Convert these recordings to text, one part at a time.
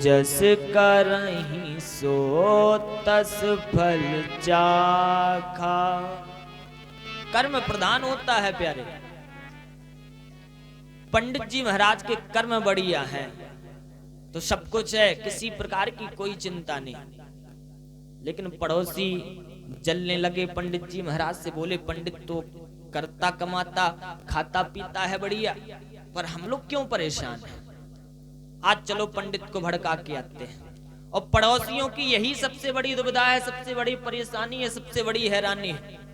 जस करहि सो तस फल चाखा। कर्म प्रधान होता है प्यारे। पंडित जी महाराज के कर्म बढ़िया है तो सब कुछ है, किसी प्रकार की कोई चिंता नहीं। लेकिन पड़ोसी जलने लगे पंडित जी महाराज से, बोले पंडित तो करता कमाता खाता पीता है बढ़िया, पर हम लोग क्यों परेशान हैं? आज चलो पंडित को भड़का के आते हैं। और पड़ोसियों की यही सबसे बड़ी दुविधा है, सबसे बड़ी परेशानी है, सबसे बड़ी हैरानी है।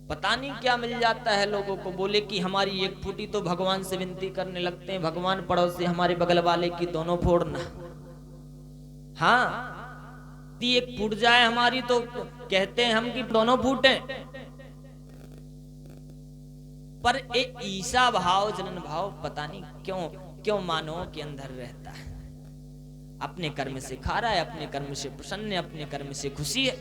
पता नहीं क्या मिल जाता है लोगों को। बोले कि हमारी एक फूटी तो भगवान से विनती करने लगते हैं, भगवान पड़ोसी हमारे बगल वाले की दोनों फोड़ना। हाँ, एक फूट जाए हमारी तो कहते हैं हम कि दोनों फूटे। पर एक ईसा भाव जनन भाव पता नहीं क्यों मानवों के अंदर रहता है। अपने कर्म से खा रहा है, अपने कर्म से प्रसन्न है, अपने कर्म से खुशी है।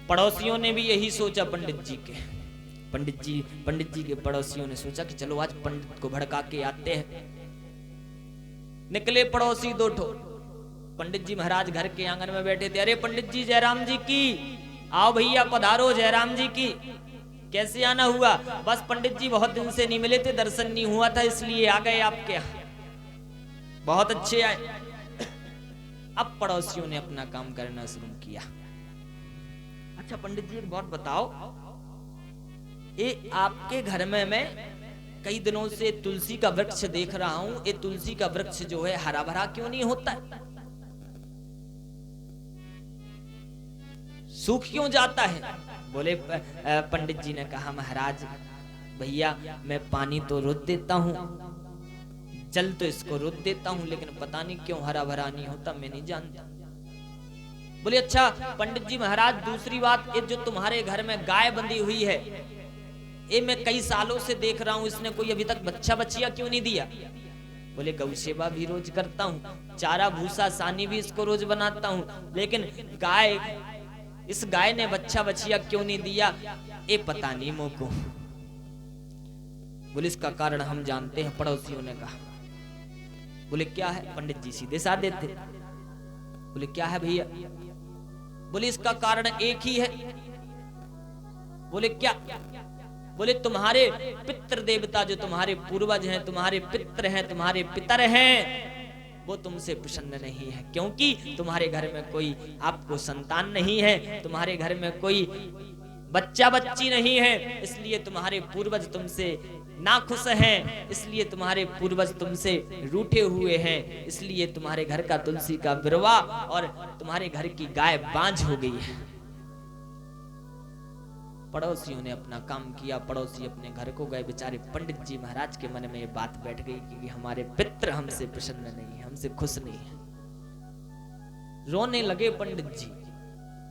पड़ोसियों ने भी यही सोचा पंडित जी के पड़ोसियों ने सोचा कि चलो आज पंडित को भड़का के आते हैं। निकले पड़ोसी दो ठो। पंडित जी महाराज घर के आंगन में बैठे थे। अरे पंडित जी जयराम जी की, आओ भैया पधारो जयराम जी की। कैसे आना हुआ? बस पंडित जी बहुत दिन से नहीं मिले थे, दर्शन नहीं हुआ था, इसलिए आ गए आपके यहाँ। बहुत अच्छे आए। अब पड़ोसियों ने अपना काम करना शुरू किया। अच्छा पंडित जी एक बात बताओ, ये आपके घर में मैं कई दिनों से तुलसी का वृक्ष देख रहा हूं, ये तुलसी का वृक्ष जो है हरा भरा क्यों नहीं होता? सूख क्यों जाता है? बोले पंडित जी ने कहा महाराज भैया मैं पानी तो रोक देता हूं, जल तो इसको रोक देता हूं, लेकिन पता नहीं क्यों हरा भरा नहीं होता, मैं नहीं जानता। बोले अच्छा पंडित जी महाराज दूसरी बात, ये जो तुम्हारे घर में गाय बंधी हुई है, ये मैं कई सालों से देख रहा हूं, इसने कोई अभी तक बच्चा बच्चिया क्यों नहीं दिया? बोले गौ सेवा भी रोज करता हूं, चारा भूसा सानी भी इसको रोज बनाता हूं, लेकिन इस गाय ने बच्चा बच्चिया क्यों नहीं दिया, ये पता नहीं मोको। बोले इसका कारण हम जानते हैं। पड़ोसियों ने कहा। बोले क्या है? पंडित जी सीधे साधे थे। बोले क्या है भैया? बोले इसका कारण एक ही है। बोले क्या? बोले तुम्हारे पितृ देवता जो तुम्हारे पूर्वज हैं, तुम्हारे पितृ हैं, तुम्हारे पितर हैं, वो तुमसे प्रसन्न नहीं है, क्योंकि तुम्हारे घर में कोई आपको संतान नहीं है, तुम्हारे घर में कोई बच्चा बच्ची नहीं है, इसलिए तुम्हारे पूर्वज तुमसे नाखुश हैं, इसलिए तुम्हारे पूर्वज तुमसे रूठे हुए हैं, इसलिए तुम्हारे घर का तुलसी का बिरवा और तुम्हारे घर की गाय बांझ हो गई है। पड़ोसियों ने अपना काम किया, पड़ोसी अपने घर को गए। बेचारे पंडित जी महाराज के मन में ये बात बैठ गई कि हमारे पितृ हमसे प्रसन्न नहीं है, हमसे खुश नहीं है। रोने लगे पंडित जी,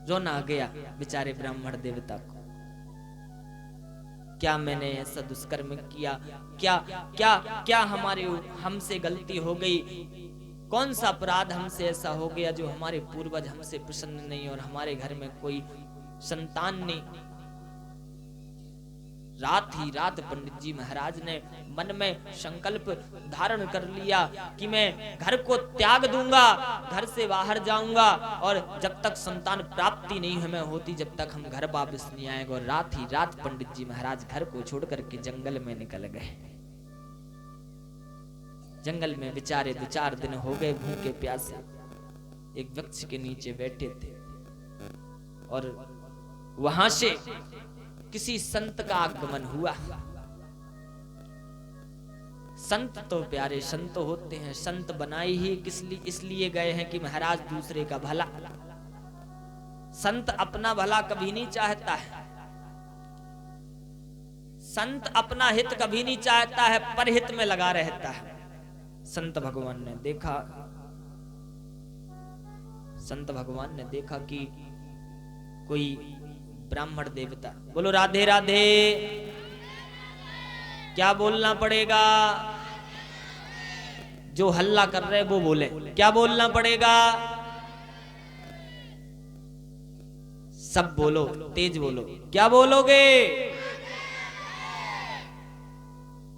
रोना आ गया बेचारे ब्राह्मण देवता को। क्या मैंने ऐसा दुष्कर्म किया? क्या क्या क्या हमसे गलती हो गई? कौन सा अपराध हमसे ऐसा हो गया जो हमारे पूर्वज हमसे प्रसन्न नहीं और हमारे घर में कोई संतान नहीं? रात ही रात पंडित जी महाराज ने मन में संकल्प धारण कर लिया कि मैं घर को त्याग दूंगा, घर से बाहर जाऊंगा, और जब तक संतान प्राप्ति नहीं हमें होती, जब तक हम घर वापस नहीं आएंगे। और रात ही रात पंडित जी महाराज घर को छोड़ करके जंगल में निकल गए। जंगल में बेचारे 2-4 दिन हो गए भूखे प्यासे, एक वृक्ष के नीचे बैठे थे, और वहां से किसी संत का आगमन हुआ। संत तो प्यारे संत होते हैं, संत बनाए ही इसलिए गए हैं कि महाराज दूसरे का भला। संत अपना भला कभी नहीं चाहता है, संत अपना हित कभी नहीं चाहता है, परहित में लगा रहता है। संत भगवान ने देखा कि कोई ब्राह्मण देवता, बोलो राधे राधे, क्या बोलना पड़ेगा? जो हल्ला कर रहे वो बोले, क्या बोलना पड़ेगा? सब बोलो, तेज बोलो, क्या बोलोगे?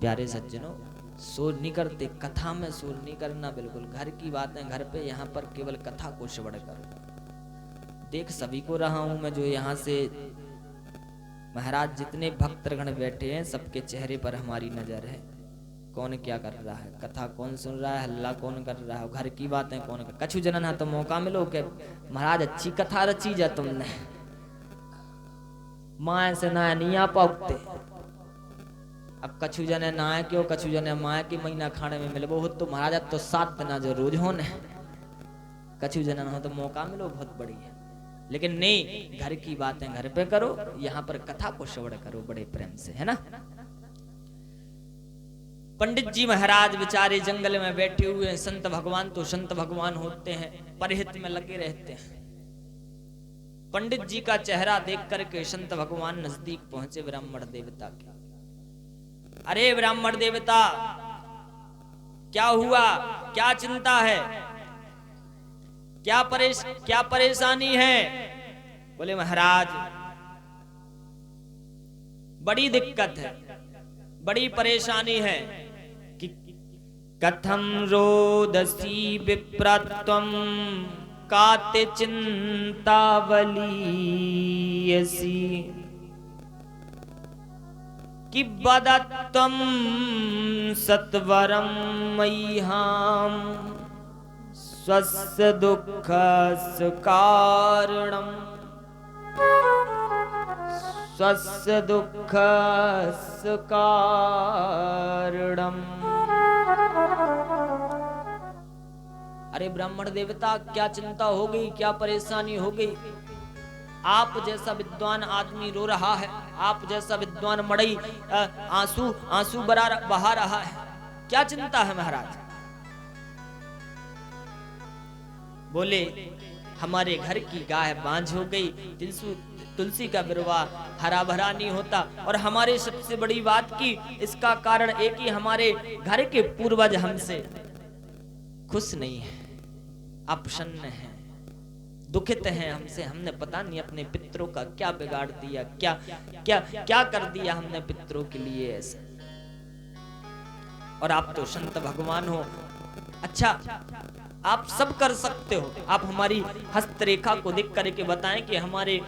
प्यारे सज्जनों, शोर नहीं करते, कथा में शोर नहीं करना बिल्कुल। घर की बातें घर पे, यहाँ पर केवल कथा को श्रवण करो। देख सभी को रहा हूं मैं, जो यहाँ से महाराज जितने भक्तगण बैठे हैं सबके चेहरे पर हमारी नजर है। कौन क्या कर रहा है, कथा कौन सुन रहा है, हल्ला कौन कर रहा है, घर की बातें कौन कर। कछु जनन है तो मौका मिलो के महाराज अच्छी कथा रची जा तुमने, माए से ना नहीं आ पाते। अब कछु जने ना है क्यों, कछु जने माए की महीना खाने में मिले वो तो महाराज तो 7 दिन जो रोज होने। कछु जनन हो तो मौका मिलो बहुत बढ़िया, लेकिन नहीं, घर की बातें घर पे करो, यहाँ पर कथा को श्रवण करो बड़े प्रेम से, है ना। पंडित जी महाराज बेचारे जंगल में बैठे हुए हैं। संत भगवान तो संत भगवान होते हैं, परहित में लगे रहते हैं। पंडित जी का चेहरा देख करके संत भगवान नजदीक पहुंचे ब्राह्मण देवता के। अरे ब्राह्मण देवता, क्या हुआ, क्या चिंता है, क्या परेशानी है? बोले महाराज बड़ी दिक्कत है, बड़ी परेशानी है कि कथम रोदसी विप्रत्वम काते चिंतावलीयसी कि बदत्वम सत्वरम मह्यम स्वस्य दुःख कारणम स्वस्य दुःख कारणम। अरे ब्राह्मण देवता, क्या चिंता हो गई, क्या परेशानी हो गई? आप जैसा विद्वान आदमी रो रहा है, आप जैसा विद्वान मड़ई आंसू बहा रहा है, क्या चिंता है महाराज? बोले हमारे घर की गाय बांझ हो गई, तुलसी का बिरवा हरा भरा नहीं होता, और हमारे सबसे बड़ी बात की इसका कारण एक ही, हमारे घर के पूर्वज हमसे खुश नहीं है, अप्रसन्न है, दुखित हैं हमसे। हमने पता नहीं अपने पितरों का क्या बिगाड़ दिया, क्या कर दिया हमने पितरों के लिए ऐसा। और आप तो संत भगवान हो, अच्छा आप सब कर सकते हो, आप हमारी हस्तरेखा को देख करके बताएं कि हमारे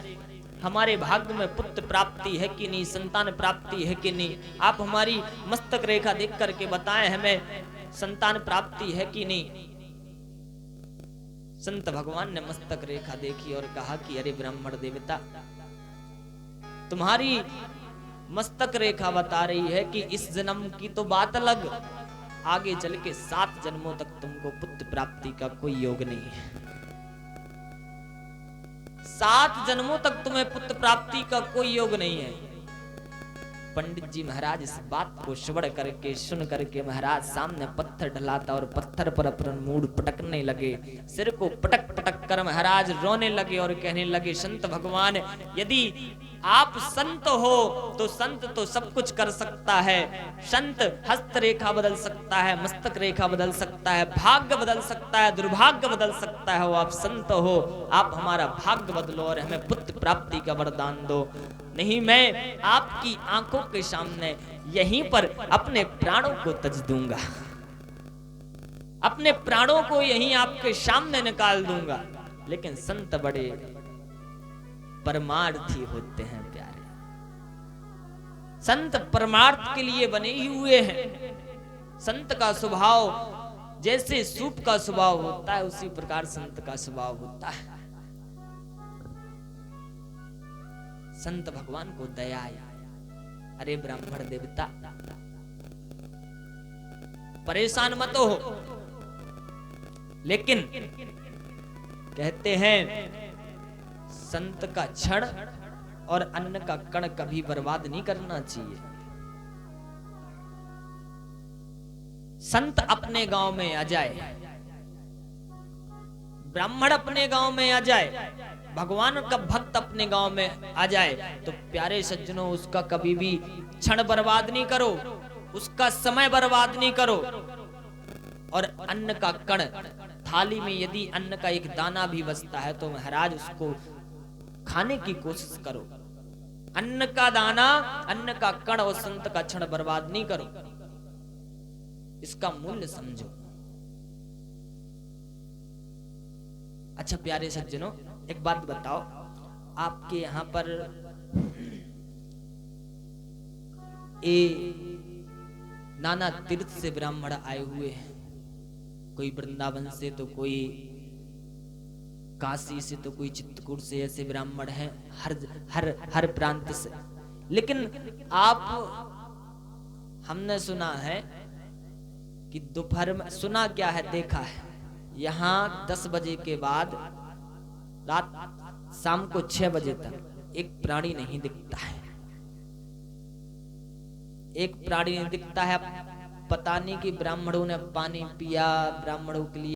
भाग्य में पुत्र प्राप्ति है कि नहीं, संतान प्राप्ति है कि नहीं। आप हमारी मस्तक रेखा देख करके बताएं हमें संतान प्राप्ति है कि नहीं। संत भगवान ने मस्तक रेखा देखी और कहा कि अरे ब्राह्मण देवता, तुम्हारी मस्तक रेखा बता रही है कि इस जन्म की तो बात अलग, आगे चल के 7 जन्मों तक तुमको पुत्र प्राप्ति का कोई योग नहीं है। 7 जन्मों तक तुम्हें पुत्र प्राप्ति का कोई योग नहीं है। पंडित जी महाराज इस बात को श्रवण करके सुन करके महाराज सामने पत्थर ढलाता और पत्थर पर अपना मूड पटकने लगे, सिर को पटक पटक कर महाराज रोने लगे और कहने लगे, संत भगवान, यदि आप संत हो तो संत तो सब कुछ कर सकता है। संत हस्त रेखा बदल सकता है, मस्तक रेखा बदल सकता है, भाग्य बदल सकता है, दुर्भाग्य बदल सकता है। आप संत हो, आप हमारा भाग्य बदलो और हमें पुत्र प्राप्ति का वरदान दो। नहीं, मैं आपकी आंखों के सामने यहीं पर अपने प्राणों को तज दूंगा, अपने प्राणों को यहीं आपके सामने निकाल दूंगा। लेकिन संत बड़े परमार्थी होते हैं प्यारे, संत परमार्थ के लिए बने ही हुए हैं। संत का स्वभाव जैसे सूप का स्वभाव होता है उसी प्रकार संत का स्वभाव होता है। संत भगवान को दया आया, अरे ब्राह्मण देवता परेशान मत हो, लेकिन कहते हैं संत का क्षण और अन्न का कण कभी बर्बाद नहीं करना चाहिए। संत अपने गांव में आ जाए, ब्राह्मण अपने गांव में आ जाए, भगवान का भक्त अपने गांव में आ जाए तो प्यारे सज्जनों उसका कभी भी क्षण बर्बाद नहीं करो, उसका समय बर्बाद नहीं करो। और अन्न का कण, थाली में यदि अन्न का एक दाना भी बचता है तो महाराज उसको खाने की कोशिश करो। अन्न का दाना, अन्न का कण और संत का क्षण बर्बाद नहीं करो। इसका मूल्य समझो। अच्छा प्यारे सज्जनों, एक बात बताओ, आपके यहाँ पर नाना तीर्थ से ब्राह्मण आए हुए हैं, कोई वृंदावन से तो कोई काशी से तो कोई चित्रकूट से, ऐसे ब्राह्मण हैं हर हर हर प्रांत से। लेकिन आप, हमने सुना है कि दोपहर में, सुना क्या है, देखा है, यहाँ 10 बजे के बाद रात शाम को 6 बजे तक एक प्राणी नहीं दिखता है, एक प्राणी नहीं दिखता है। पता नहीं कि ब्राह्मणों ने पानी पिया, ब्राह्मणों के लिए